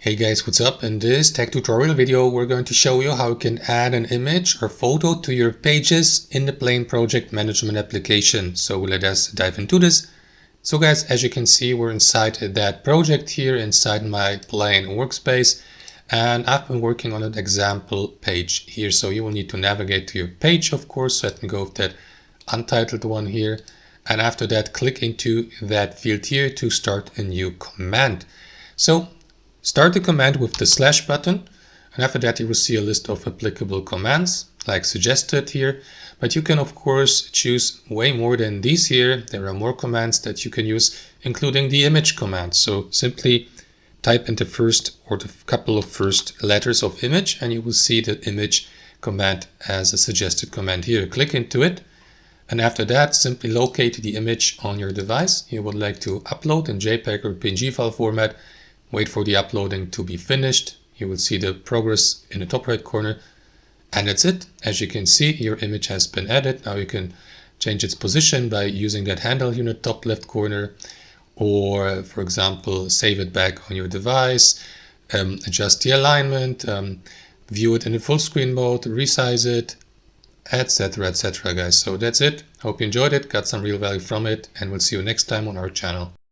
Hey guys, what's up? In this tech tutorial video, we're going to show you how you can add an image or photo to your pages in the Plane project management application. So let us dive into this. So guys, as you can see, we're inside that project here inside my Plane workspace. And I've been working on an example page here. So you will need to navigate to your page, of course. So let me go with that untitled one here. And after that, click into that field here to start a new command. So start the command with the slash button, and after that you will see a list of applicable commands like suggested here, but you can of course choose way more than these here. There are more commands that you can use, including the image command. So simply type in the first or the couple of first letters of image and you will see the image command as a suggested command here. Click into it, and after that simply locate the image on your device you would like to upload in JPEG or PNG file format. Wait for the uploading to be finished. You will see the progress in the top right corner. And that's it. As you can see, your image has been added. Now you can change its position by using that handle here in the top left corner. Or, for example, save it back on your device, adjust the alignment, view it in the full screen mode, resize it, etc. guys. So that's it. Hope you enjoyed it, got some real value from it, and we'll see you next time on our channel.